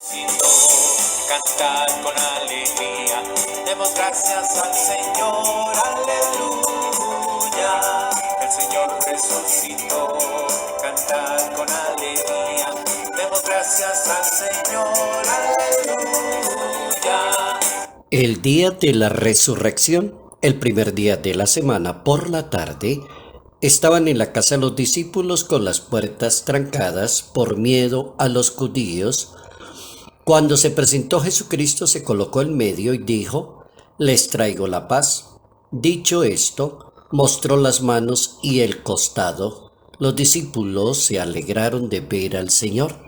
Cantar con alegría, demos gracias al Señor, aleluya. El Señor resucitó, cantar con alegría, demos gracias al Señor, aleluya. El día de la resurrección, el primer día de la semana por la tarde, estaban en la casa los discípulos con las puertas trancadas por miedo a los judíos. Cuando se presentó Jesucristo, se colocó en medio y dijo: les traigo la paz. Dicho esto, mostró las manos y el costado. Los discípulos se alegraron de ver al Señor.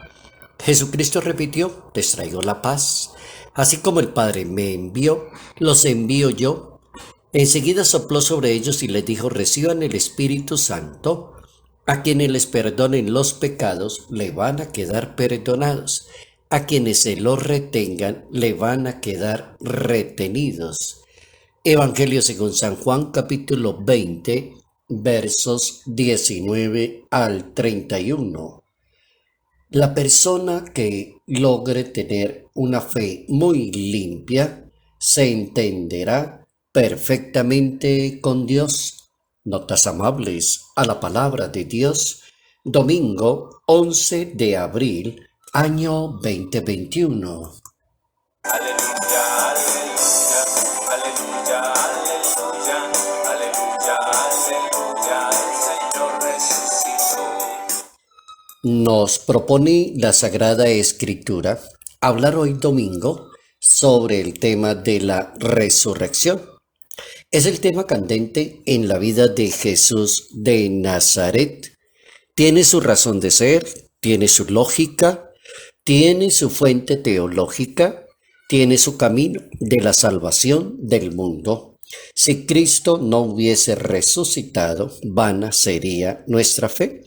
Jesucristo repitió: les traigo la paz. Así como el Padre me envió, los envío yo. Enseguida sopló sobre ellos y les dijo: reciban el Espíritu Santo. A quienes les perdonen los pecados, le van a quedar perdonados. A quienes se los retengan, le van a quedar retenidos. Evangelio según San Juan, capítulo 20, versos 19 al 31. La persona que logre tener una fe muy limpia se entenderá perfectamente con Dios. Notas amables a la palabra de Dios. Domingo 11 de abril, año 2021. Aleluya, aleluya, aleluya, aleluya, aleluya, aleluya, el Señor resucitó. Nos propone la Sagrada Escritura hablar hoy domingo sobre el tema de la resurrección. Es el tema candente en la vida de Jesús de Nazaret. Tiene su razón de ser, tiene su lógica, tiene su fuente teológica, tiene su camino de la salvación del mundo. Si Cristo no hubiese resucitado, vana sería nuestra fe.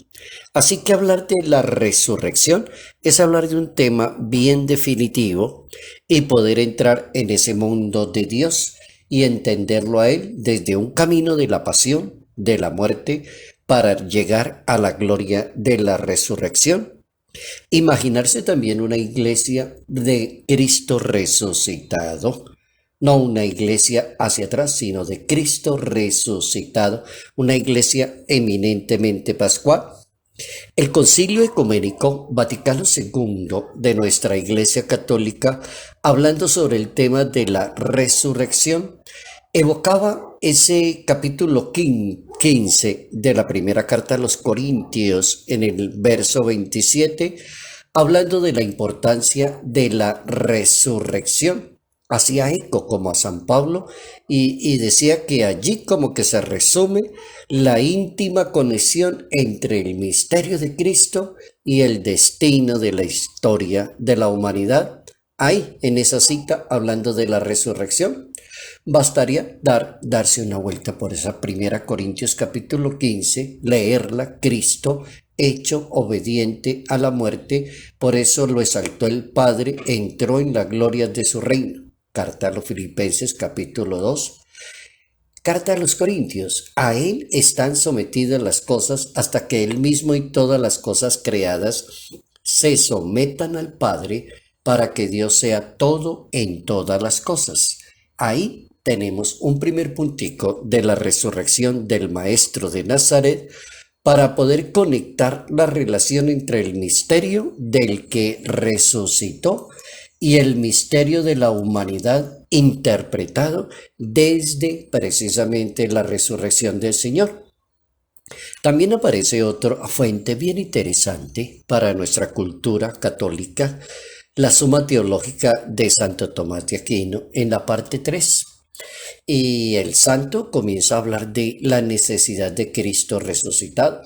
Así que hablar de la resurrección es hablar de un tema bien definitivo y poder entrar en ese mundo de Dios y entenderlo a Él desde un camino de la pasión, de la muerte, para llegar a la gloria de la resurrección. Imaginarse también una iglesia de Cristo resucitado, no una iglesia hacia atrás, sino de Cristo resucitado, una iglesia eminentemente pascual. El Concilio Ecuménico Vaticano II de nuestra Iglesia Católica, hablando sobre el tema de la resurrección, evocaba ese capítulo 15 de la primera carta a los Corintios en el verso 27, hablando de la importancia de la resurrección. Hacía eco como a San Pablo y decía que allí como que se resume la íntima conexión entre el misterio de Cristo y el destino de la historia de la humanidad. Ahí, en esa cita, hablando de la resurrección, bastaría darse una vuelta por esa primera Corintios capítulo 15, leerla. Cristo hecho obediente a la muerte, por eso lo exaltó el Padre, entró en la gloria de su reino. Carta a los Filipenses capítulo 2. Carta a los Corintios. A Él están sometidas las cosas hasta que Él mismo y todas las cosas creadas se sometan al Padre, para que Dios sea todo en todas las cosas. Ahí tenemos un primer puntico de la resurrección del Maestro de Nazaret para poder conectar la relación entre el misterio del que resucitó y el misterio de la humanidad interpretado desde precisamente la resurrección del Señor. También aparece otra fuente bien interesante para nuestra cultura católica, la Suma Teológica de Santo Tomás de Aquino, en la parte 3. Y el santo comienza a hablar de la necesidad de Cristo resucitado.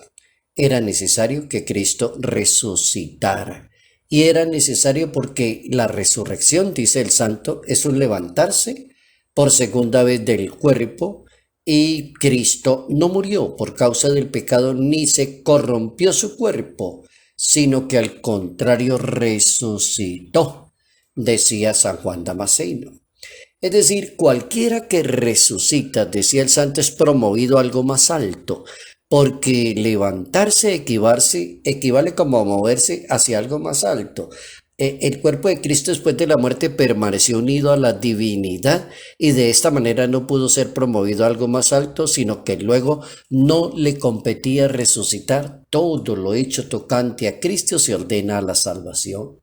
Era necesario que Cristo resucitara. Y era necesario porque la resurrección, dice el santo, es un levantarse por segunda vez del cuerpo, y Cristo no murió por causa del pecado ni se corrompió su cuerpo, sino que al contrario resucitó, decía San Juan Damasceno. Es decir, cualquiera que resucita, decía el santo, es promovido a algo más alto, porque levantarse equivale como a moverse hacia algo más alto. El cuerpo de Cristo después de la muerte permaneció unido a la divinidad y de esta manera no pudo ser promovido a algo más alto, sino que luego no le competía resucitar. Todo lo hecho tocante a Cristo se ordena a la salvación.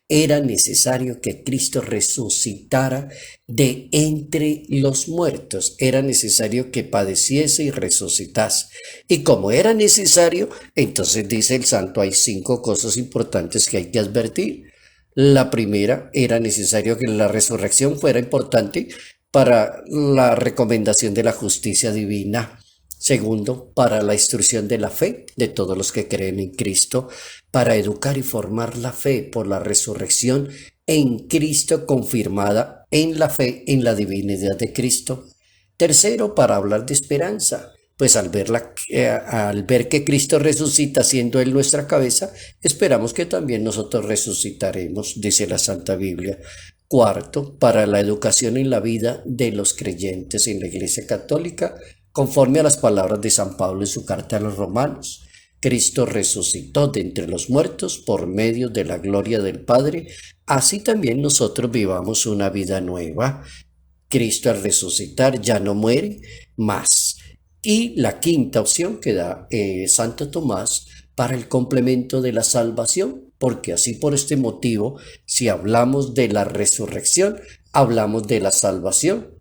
Era necesario que Cristo resucitara de entre los muertos. Era necesario que padeciese y resucitase. Y como era necesario, entonces dice el santo, hay 5 cosas importantes que hay que advertir. La primera, era necesario que la resurrección fuera importante para la recomendación de la justicia divina. Segundo, para la instrucción de la fe de todos los que creen en Cristo, para educar y formar la fe por la resurrección en Cristo confirmada en la fe en la divinidad de Cristo. Tercero, para hablar de esperanza, pues al ver que Cristo resucita siendo Él nuestra cabeza, esperamos que también nosotros resucitaremos, dice la Santa Biblia. Cuarto, para la educación en la vida de los creyentes en la Iglesia Católica, conforme a las palabras de San Pablo en su carta a los Romanos. Cristo resucitó de entre los muertos por medio de la gloria del Padre, así también nosotros vivamos una vida nueva. Cristo al resucitar ya no muere más. Y la quinta opción que da Santo Tomás para el complemento de la salvación, porque así por este motivo, si hablamos de la resurrección, hablamos de la salvación.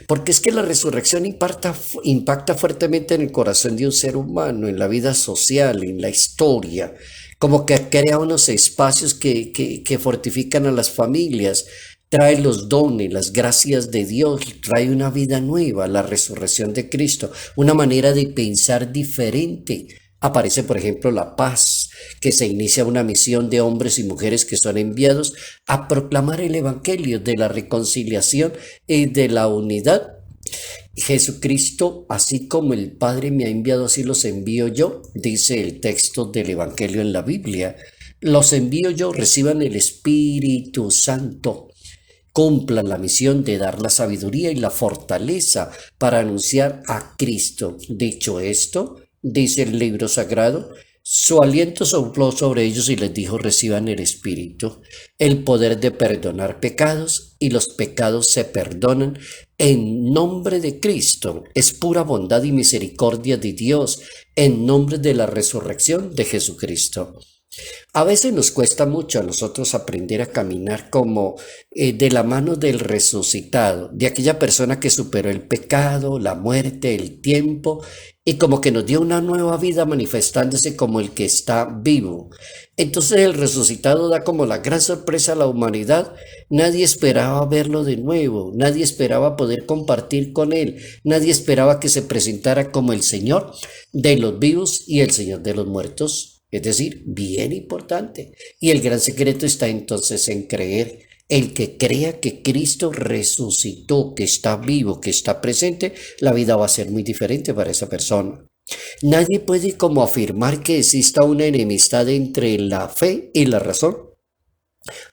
Porque es que la resurrección impacta fuertemente en el corazón de un ser humano, en la vida social, en la historia, como que crea unos espacios que fortifican a las familias, trae los dones, las gracias de Dios, trae una vida nueva, la resurrección de Cristo, una manera de pensar diferente. Aparece, por ejemplo, la paz, que se inicia una misión de hombres y mujeres que son enviados a proclamar el Evangelio de la reconciliación y de la unidad. Jesucristo, así como el Padre me ha enviado, así los envío yo, dice el texto del Evangelio en la Biblia. Los envío yo, reciban el Espíritu Santo. Cumplan la misión de dar la sabiduría y la fortaleza para anunciar a Cristo. Dicho esto, dice el libro sagrado, su aliento sopló sobre ellos y les dijo, reciban el Espíritu, el poder de perdonar pecados, y los pecados se perdonan en nombre de Cristo. Es pura bondad y misericordia de Dios en nombre de la resurrección de Jesucristo. A veces nos cuesta mucho a nosotros aprender a caminar como de la mano del resucitado, de aquella persona que superó el pecado, la muerte, el tiempo y como que nos dio una nueva vida manifestándose como el que está vivo. Entonces el resucitado da como la gran sorpresa a la humanidad. Nadie esperaba verlo de nuevo, nadie esperaba poder compartir con él, nadie esperaba que se presentara como el Señor de los vivos y el Señor de los muertos. Es decir, bien importante. Y el gran secreto está entonces en creer. El que crea que Cristo resucitó, que está vivo, que está presente, la vida va a ser muy diferente para esa persona. Nadie puede como afirmar que exista una enemistad entre la fe y la razón.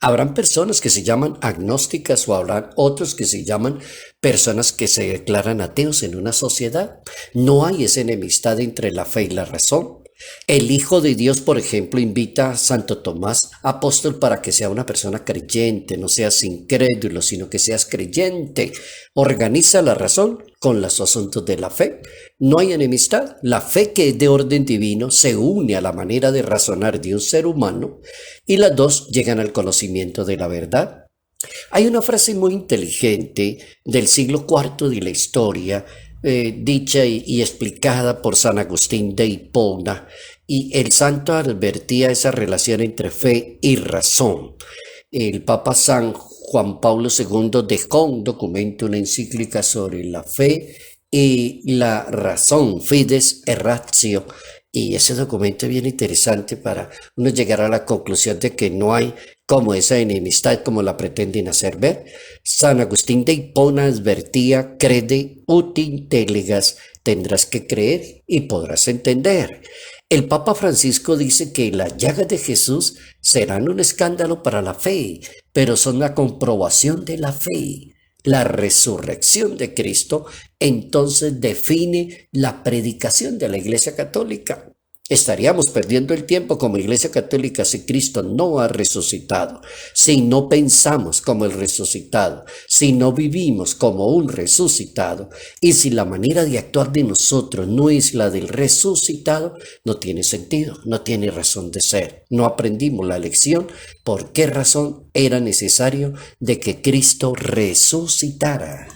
Habrán personas que se llaman agnósticas o habrán otros que se llaman personas que se declaran ateos en una sociedad. No hay esa enemistad entre la fe y la razón. El Hijo de Dios, por ejemplo, invita a Santo Tomás, apóstol, para que sea una persona creyente, no seas incrédulo, sino que seas creyente. Organiza la razón con los asuntos de la fe. No hay enemistad. La fe, que es de orden divino, se une a la manera de razonar de un ser humano y las dos llegan al conocimiento de la verdad. Hay una frase muy inteligente del siglo IV de la historia, dicha y explicada por San Agustín de Hipona, y el santo advertía esa relación entre fe y razón. El Papa San Juan Pablo II dejó un documento, una encíclica sobre la fe y la razón, Fides et Ratio, y ese documento es bien interesante para uno llegar a la conclusión de que no hay como esa enemistad como la pretenden hacer ver. San Agustín de Hipona advertía, crede ut intelligas, tendrás que creer y podrás entender. El Papa Francisco dice que las llagas de Jesús serán un escándalo para la fe, pero son la comprobación de la fe. La resurrección de Cristo entonces define la predicación de la Iglesia Católica. Estaríamos perdiendo el tiempo como Iglesia Católica si Cristo no ha resucitado, si no pensamos como el resucitado, si no vivimos como un resucitado y si la manera de actuar de nosotros no es la del resucitado, no tiene sentido, no tiene razón de ser. No aprendimos la lección por qué razón era necesario de que Cristo resucitara.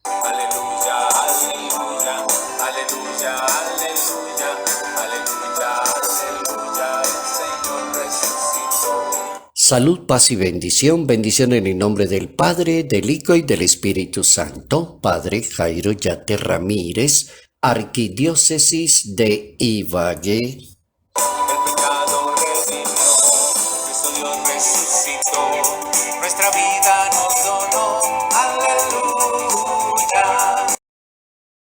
Aleluya, aleluya, aleluya, aleluya, aleluya, aleluya, el Señor resucitó. Salud, paz y bendición. Bendición en el nombre del Padre, del Hijo y del Espíritu Santo. Padre Jairo Yate Ramírez, Arquidiócesis de Ibagué. El pecado redimió, Cristo Dios resucitó, nuestra vida